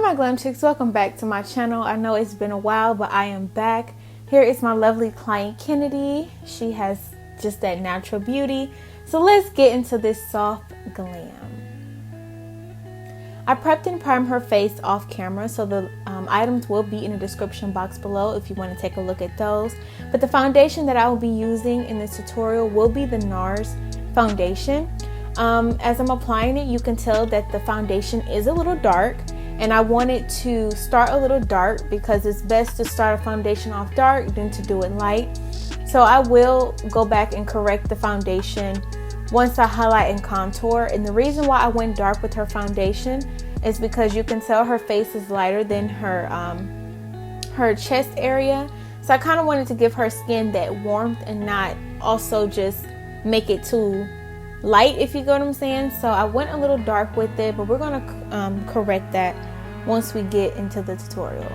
my glam chicks, welcome back to my channel. I know it's been a while, but I am back. Here is my lovely client Kennedy. She has just that natural beauty. So let's get into this soft glam. I prepped and primed her face off camera, so the items will be in the description box below if you want to take a look at those. But the foundation that I will be using in this tutorial will be the NARS foundation. As I'm applying it, you can tell that the foundation is a little dark, and I wanted to start a little dark because it's best to start a foundation off dark than to do it light. So I will go back and correct the foundation once I highlight and contour. And the reason why I went dark with her foundation is because you can tell her face is lighter than her chest area. So I kind of wanted to give her skin that warmth and not also just make it too light, if you get what I'm saying. So I went a little dark with it, but we're going to correct that once we get into the tutorial.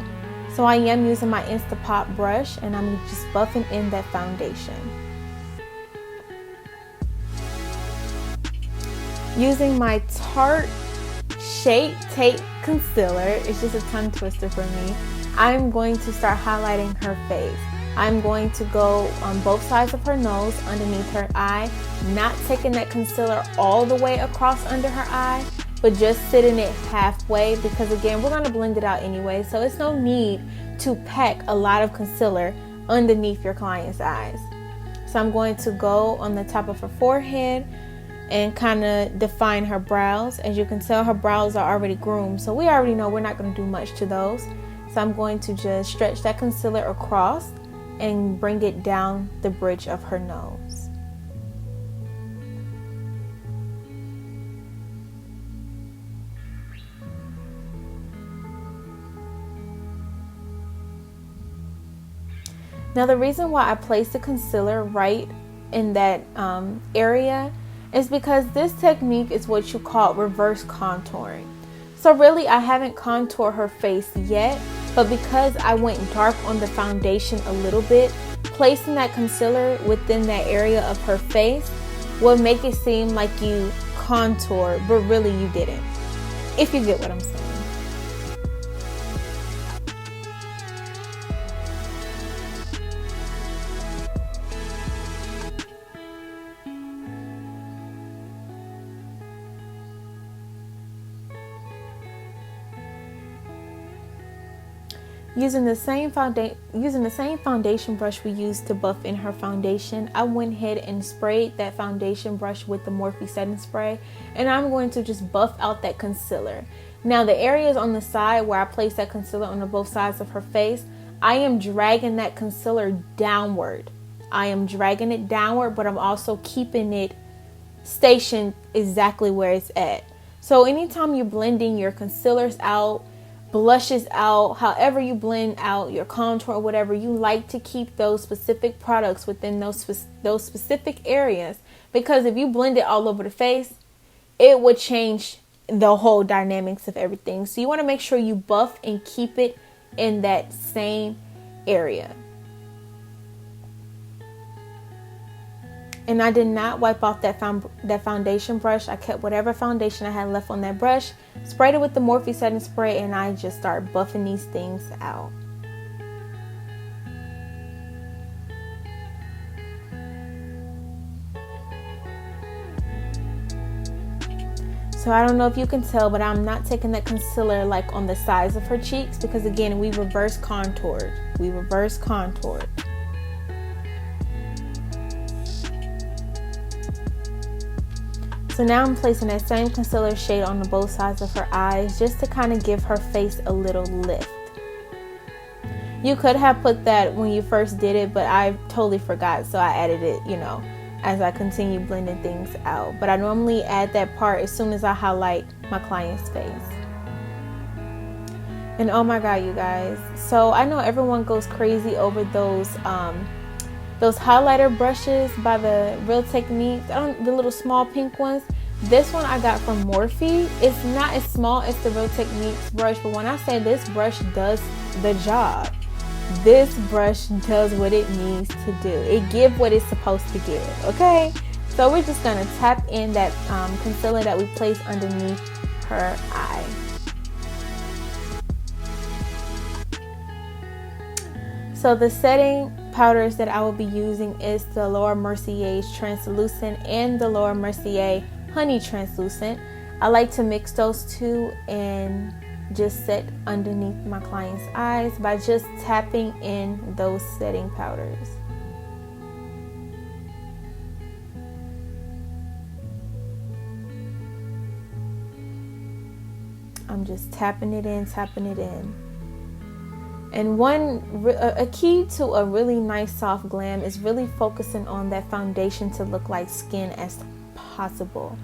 So I am using my Instapot brush, and I'm just buffing in that foundation. Using my Tarte Shape Tape Concealer, it's just a tongue twister for me, I'm going to start highlighting her face. I'm going to go on both sides of her nose, underneath her eye, not taking that concealer all the way across under her eye, but just sitting it halfway, because again, we're going to blend it out anyway, so it's no need to pack a lot of concealer underneath your client's eyes. So I'm going to go on the top of her forehead and kind of define her brows. As you can tell, her brows are already groomed, so we already know we're not going to do much to those. So I'm going to just stretch that concealer across and bring it down the bridge of her nose. Now the reason why I placed the concealer right in that area is because this technique is what you call reverse contouring. So really, I haven't contoured her face yet, but because I went dark on the foundation a little bit, placing that concealer within that area of her face will make it seem like you contoured, but really you didn't, if you get what I'm saying. Using the same foundation brush we used to buff in her foundation, I went ahead and sprayed that foundation brush with the Morphe Setting spray, and I'm going to just buff out that concealer. Now the areas on the side where I placed that concealer on both sides of her face, I am dragging that concealer downward. I am dragging it downward, but I'm also keeping it stationed exactly where it's at. So anytime you're blending your concealers out, blushes out, however you blend out your contour or whatever, you like to keep those specific products within those specific areas, because if you blend it all over the face, it would change the whole dynamics of everything. So you want to make sure you buff and keep it in that same area. And I did not wipe off that foundation brush. I kept whatever foundation I had left on that brush, sprayed it with the Morphe Setting spray, and I just started buffing these things out. So I don't know if you can tell, but I'm not taking that concealer like on the sides of her cheeks, because again, we reverse contoured. We reverse contoured. So now I'm placing that same concealer shade on both sides of her eyes, just to kind of give her face a little lift. You could have put that when you first did it, but I totally forgot, so I added it, you know, as I continue blending things out. But I normally add that part as soon as I highlight my client's face. And oh my god, you guys, so I know everyone goes crazy over those highlighter brushes by the Real Techniques, the little small pink ones. This one I got from Morphe. It's not as small as the Real Techniques brush, but when I say this brush does the job, this brush does what it needs to do. It gives what it's supposed to give, okay? So we're just gonna tap in that concealer that we placed underneath her eye. So the setting powders that I will be using is the Laura Mercier's Translucent and the Laura Mercier Honey Translucent. I like to mix those two and just set underneath my client's eyes by just tapping in those setting powders. I'm just tapping it in, tapping it in. And a key to a really nice soft glam is really focusing on that foundation to look like skin as possible.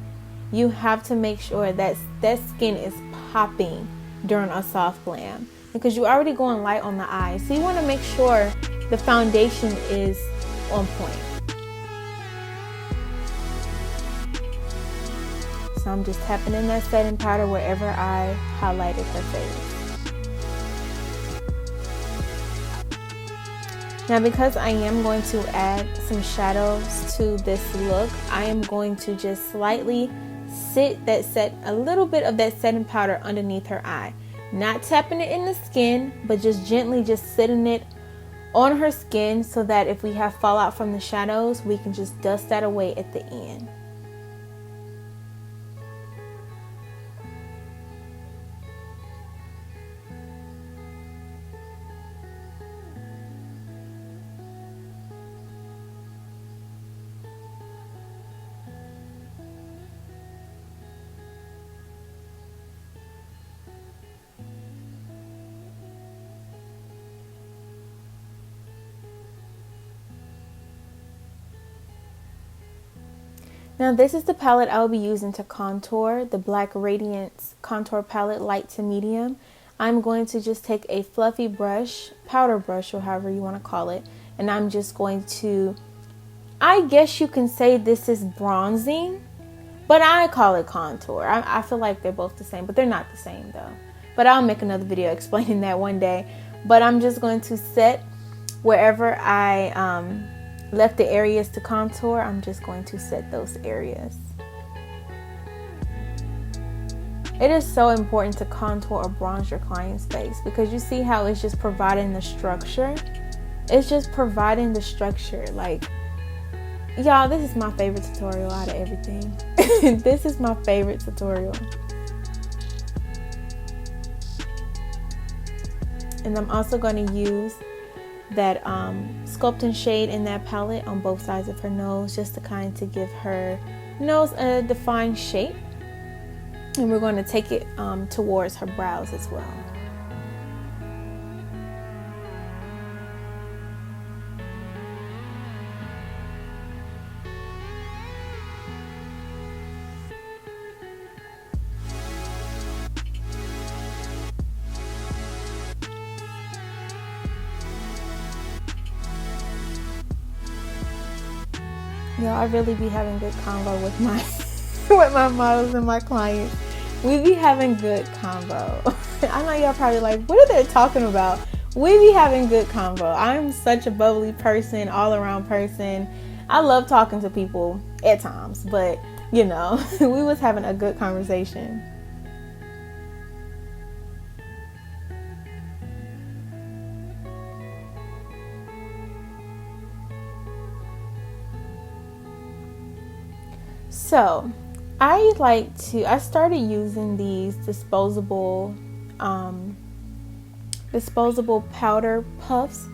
You have to make sure that skin is popping during a soft glam because you're already going light on the eyes. So you want to make sure the foundation is on point. So I'm just tapping in that setting powder wherever I highlighted her face. Now because I am going to add some shadows to this look, I am going to just slightly set a little bit of that setting powder underneath her eye. Not tapping it in the skin, but just gently just sitting it on her skin so that if we have fallout from the shadows, we can just dust that away at the end. Now this is the palette I will be using to contour, the Black Radiance Contour Palette, light to medium. I'm going to just take a fluffy brush, powder brush or however you want to call it, and I'm just going to, I guess you can say this is bronzing, but I call it contour. I feel like they're both the same, but they're not the same though. But I'll make another video explaining that one day. But I'm just going to set wherever I left the areas to contour, I'm just going to set those areas. It is so important to contour or bronze your client's face because you see how it's just providing the structure. It's just providing the structure. Like, y'all, this is my favorite tutorial out of everything. This is my favorite tutorial. And I'm also going to use that sculpting shade in that palette on both sides of her nose just to kind of give her nose a defined shape. And we're going to take it towards her brows as well. Yo, I really be having good convo with my with my models and my clients. We be having good convo. I know y'all probably like, what are they talking about? We be having good convo. I'm such a bubbly person, all around person. I love talking to people at times, but you know, we was having a good conversation. So I started using these disposable powder puffs.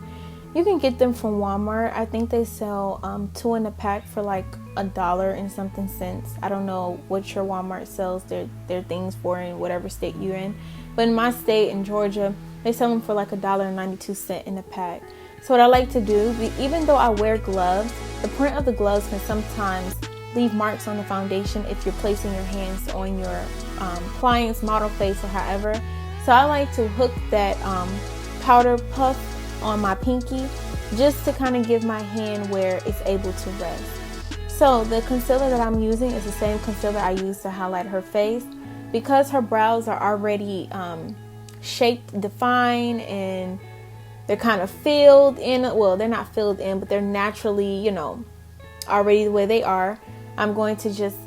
You can get them from Walmart. I think they sell 2 in a pack for like $1 and something cents. I don't know what your Walmart sells their things for in whatever state you're in, but in my state, in Georgia, they sell them for like $1.92 in a pack. So what I like to do, even though I wear gloves, the print of the gloves can sometimes leave marks on the foundation if you're placing your hands on your client's model face or however. So I like to hook that powder puff on my pinky just to kind of give my hand where it's able to rest. So the concealer that I'm using is the same concealer I use to highlight her face. Because her brows are already shaped, defined, and they're kind of filled in. Well, they're not filled in, but they're naturally, you know, already the way they are. I'm going to just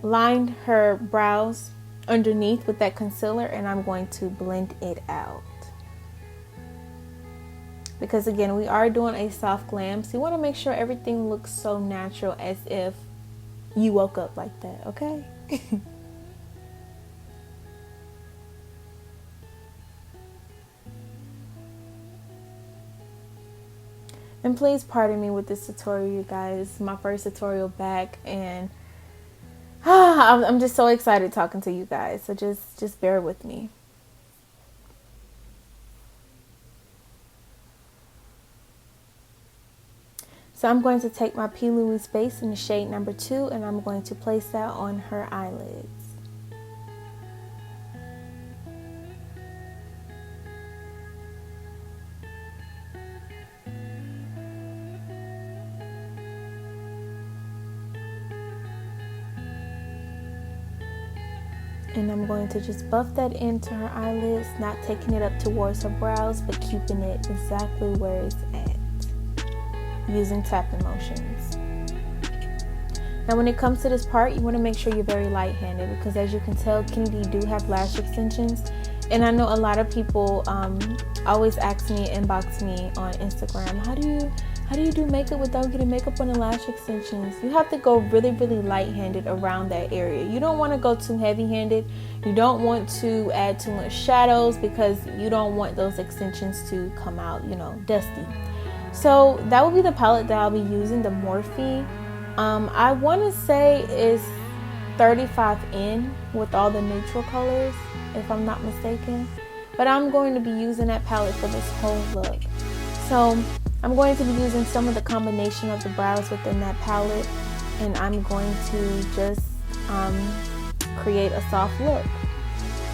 line her brows underneath with that concealer, and I'm going to blend it out. because again, we are doing a soft glam, so you want to make sure everything looks so natural as if you woke up like that, okay? And please pardon me with this tutorial, you guys. It's my first tutorial back, and I'm just so excited talking to you guys, so just bear with me. So I'm going to take my P. Louise base in the shade number 2, and I'm going to place that on her eyelids. And I'm going to just buff that into her eyelids, not taking it up towards her brows, but keeping it exactly where it's at, using tapping motions. Now when it comes to this part, you want to make sure you're very light-handed, because as you can tell, Kennedy do have lash extensions. And I know a lot of people always ask me, inbox me on Instagram, how do you do makeup without getting makeup on the lash extensions? You have to go really, really light-handed around that area. You don't want to go too heavy-handed. You don't want to add too much shadows, because you don't want those extensions to come out, you know, dusty. So that will be the palette that I'll be using, the Morphe. I want to say is 35 in with all the neutral colors, if I'm not mistaken. But I'm going to be using that palette for this whole look. So I'm going to be using some of the combination of the brows within that palette, and I'm going to just create a soft look.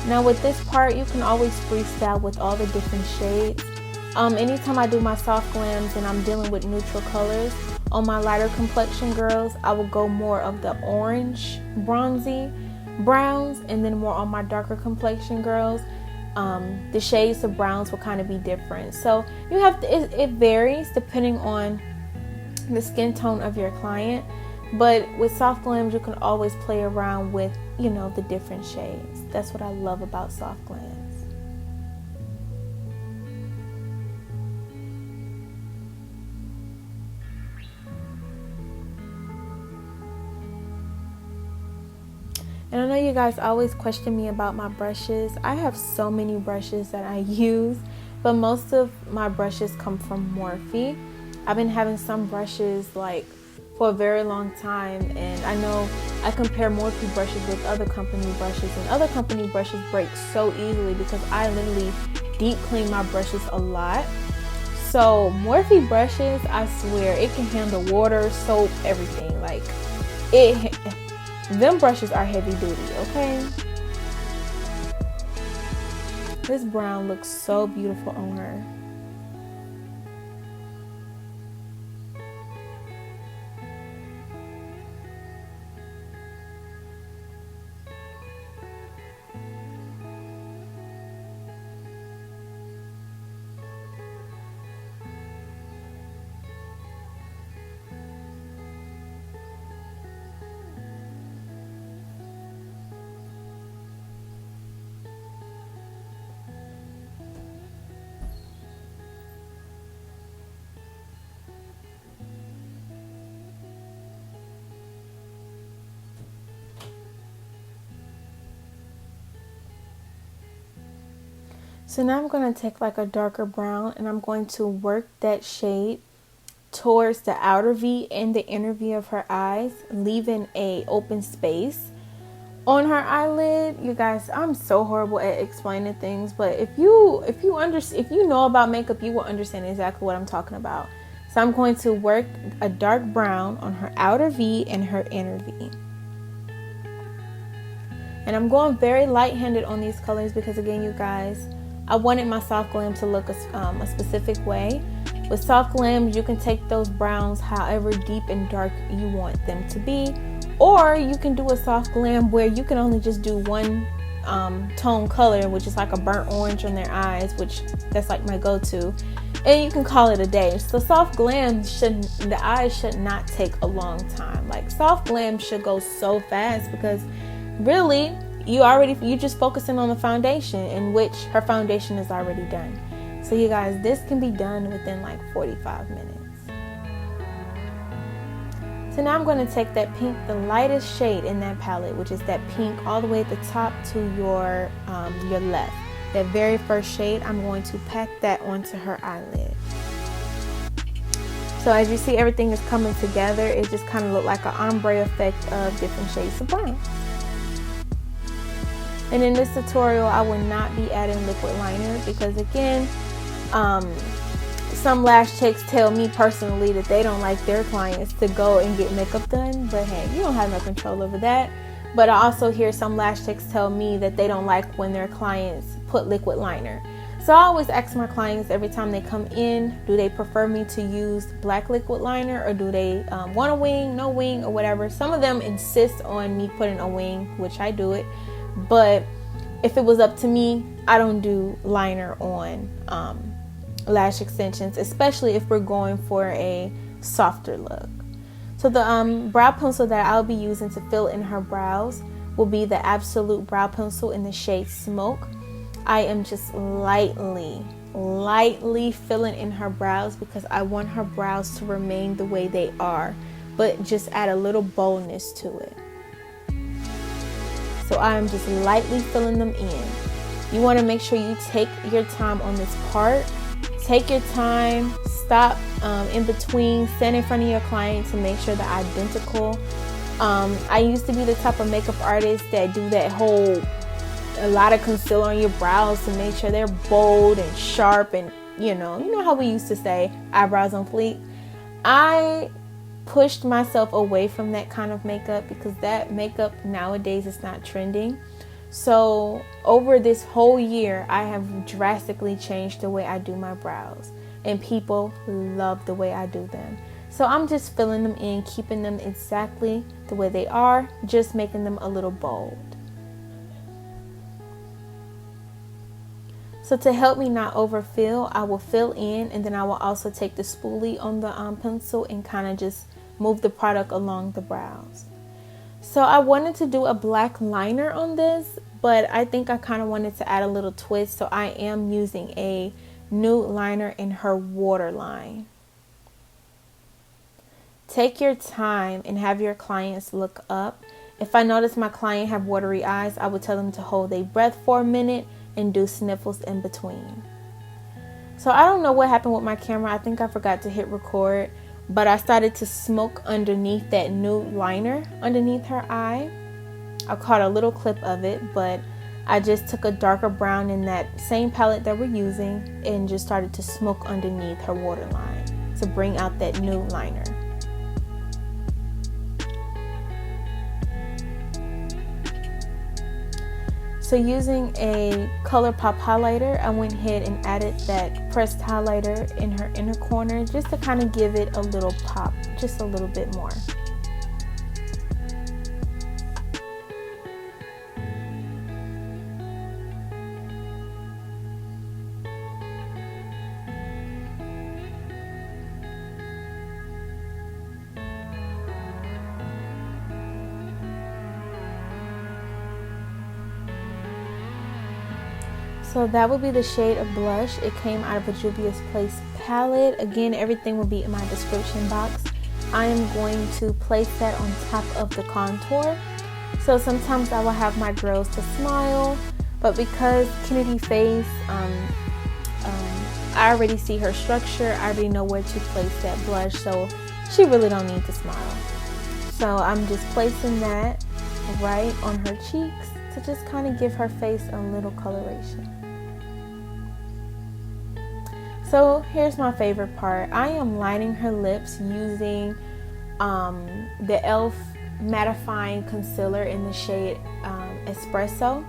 Now with this part, you can always freestyle with all the different shades. Anytime I do my soft glams and I'm dealing with neutral colors, on my lighter complexion girls, I will go more of the orange, bronzy browns, and then more on my darker complexion girls, the shades of browns will kind of be different. So you have to, it varies depending on the skin tone of your client, but with soft glams, you can always play around with, you know, the different shades. That's what I love about soft glams. And I know you guys always question me about my brushes. I have so many brushes that I use, but most of my brushes come from Morphe. I've been having some brushes like for a very long time, and I know I compare Morphe brushes with other company brushes, and other company brushes break so easily because I literally deep clean my brushes a lot. So Morphe brushes, I swear, it can handle water, soap, everything. Like them brushes are heavy duty, okay? This brown looks so beautiful on her. So now I'm going to take like a darker brown, and I'm going to work that shade towards the outer V and the inner V of her eyes, leaving a open space on her eyelid. You guys, I'm so horrible at explaining things, but if you know about makeup, you will understand exactly what I'm talking about. So I'm going to work a dark brown on her outer V and her inner V. And I'm going very light-handed on these colors because, again, you guys, I wanted my soft glam to look a specific way. With soft glams, you can take those browns however deep and dark you want them to be. Or you can do a soft glam where you can only just do one tone color, which is like a burnt orange on their eyes, which that's like my go-to. And you can call it a day. So soft glams the eyes should not take a long time. Like soft glams should go so fast because you just focusing on the foundation, in which her foundation is already done. So you guys, this can be done within like 45 minutes. So now I'm going to take that pink, the lightest shade in that palette, which is that pink all the way at the top to your left. That very first shade, I'm going to pack that onto her eyelid. So as you see, everything is coming together. It just kind of looked like an ombre effect of different shades of brown. And in this tutorial, I will not be adding liquid liner because, again, some lash techs tell me personally that they don't like their clients to go and get makeup done. But hey, you don't have no control over that. But I also hear some lash techs tell me that they don't like when their clients put liquid liner. So I always ask my clients every time they come in, do they prefer me to use black liquid liner, or do they want a wing, no wing, or whatever. Some of them insist on me putting a wing, which I do it. But if it was up to me, I don't do liner on lash extensions, especially if we're going for a softer look. So the brow pencil that I'll be using to fill in her brows will be the Absolute Brow Pencil in the shade Smoke. I am just lightly filling in her brows because I want her brows to remain the way they are, but just add a little boldness to it. So I am just lightly filling them in. You want to make sure you take your time on this part. Take your time, stop in between, stand in front of your client to make sure they're identical. I used to be the type of makeup artist that do that whole a lot of concealer on your brows to make sure they're bold and sharp, and you know how we used to say eyebrows on fleek. I pushed myself away from that kind of makeup because that makeup nowadays is not trending. So over this whole year, I have drastically changed the way I do my brows, and people love the way I do them. So I'm just filling them in, keeping them exactly the way they are, just making them a little bold. So to help me not overfill, I will fill in, and then I will also take the spoolie on the pencil and kind of just move the product along the brows. So I wanted to do a black liner on this, but I think I kind of wanted to add a little twist. So I am using a nude liner in her waterline. Take your time and have your clients look up. If I notice my client have watery eyes, I would tell them to hold their breath for a minute and do sniffles in between. So I don't know what happened with my camera. I think I forgot to hit record, but I started to smoke underneath that nude liner underneath her eye. I caught a little clip of it, but I just took a darker brown in that same palette that we're using and just started to smoke underneath her waterline to bring out that nude liner. So using a ColourPop highlighter, I went ahead and added that pressed highlighter in her inner corner just to kind of give it a little pop, just a little bit more. So that would be the shade of blush. It came out of a Juvia's Place palette. Again, everything will be in my description box. I am going to place that on top of the contour. So sometimes I will have my girls to smile, but because Kennedy face, I already see her structure. I already know where to place that blush, so she really don't need to smile. So I'm just placing that right on her cheeks to just kind of give her face a little coloration. So here's my favorite part. I am lining her lips using the e.l.f. mattifying concealer in the shade Espresso.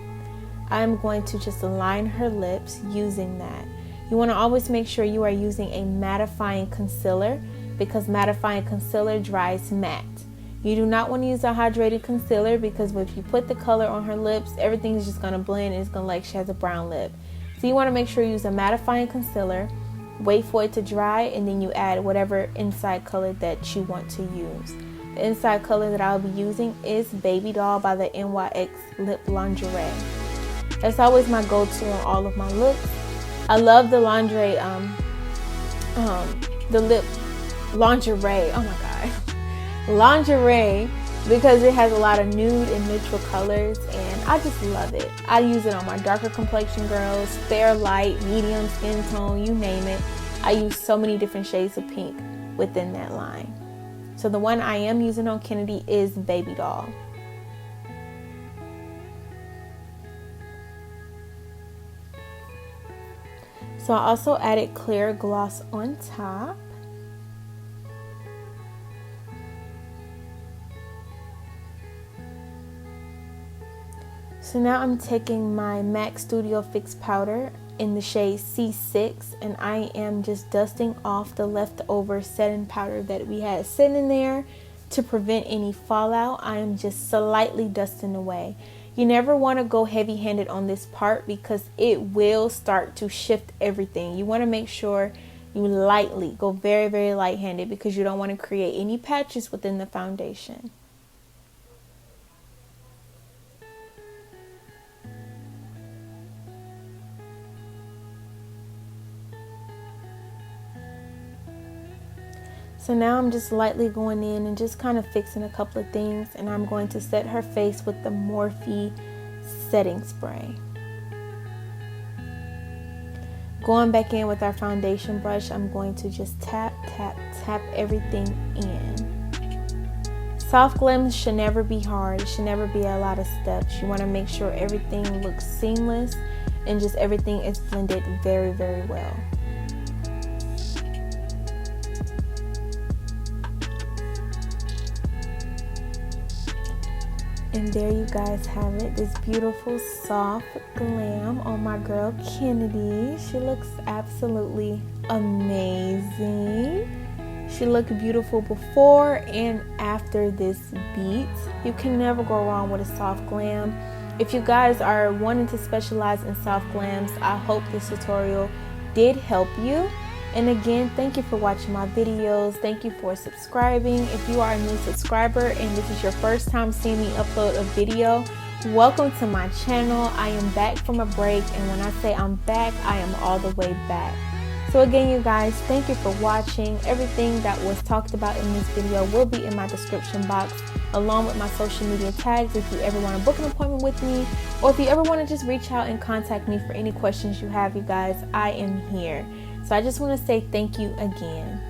I'm going to just line her lips using that. You want to always make sure you are using a mattifying concealer because mattifying concealer dries matte. You do not want to use a hydrated concealer because if you put the color on her lips, everything is just going to blend and it's going to like she has a brown lip. So you want to make sure you use a mattifying concealer, wait for it to dry, and then you add whatever inside color that you want to use. The inside color that I'll be using is Baby Doll by the NYX Lip Lingerie. That's always my go-to on all of my looks. I love the the lip lingerie. Oh my god, lingerie, because it has a lot of nude and neutral colors, and I just love it. I use it on my darker complexion girls, fair, light, medium skin tone, you name it. I use so many different shades of pink within that line. So the one I am using on Kennedy is Baby Doll. So I also added clear gloss on top. So now I'm taking my MAC Studio Fix powder in the shade C6, and I am just dusting off the leftover setting powder that we had sitting there to prevent any fallout. I am just slightly dusting away. You never want to go heavy-handed on this part because it will start to shift everything. You want to make sure you lightly go very, very light-handed because you don't want to create any patches within the foundation. So now I'm just lightly going in and just kind of fixing a couple of things, and I'm going to set her face with the Morphe Setting Spray. Going back in with our foundation brush, I'm going to just tap, tap, tap everything in. Soft glam should never be hard. It should never be a lot of steps. You want to make sure everything looks seamless and just everything is blended very, very well. And there you guys have it, this beautiful soft glam on my girl Kennedy. She looks absolutely amazing. She looked beautiful before and after this beat. You can never go wrong with a soft glam. If you guys are wanting to specialize in soft glams, I hope this tutorial did help you. And again, thank you for watching my videos. Thank you for subscribing. If you are a new subscriber and this is your first time seeing me upload a video, welcome to my channel. I am back from a break, and when I say I'm back, I am all the way back. So again, you guys, thank you for watching. Everything that was talked about in this video will be in my description box, along with my social media tags if you ever want to book an appointment with me, or if you ever want to just reach out and contact me for any questions you have, you guys, I am here. So I just want to say thank you again.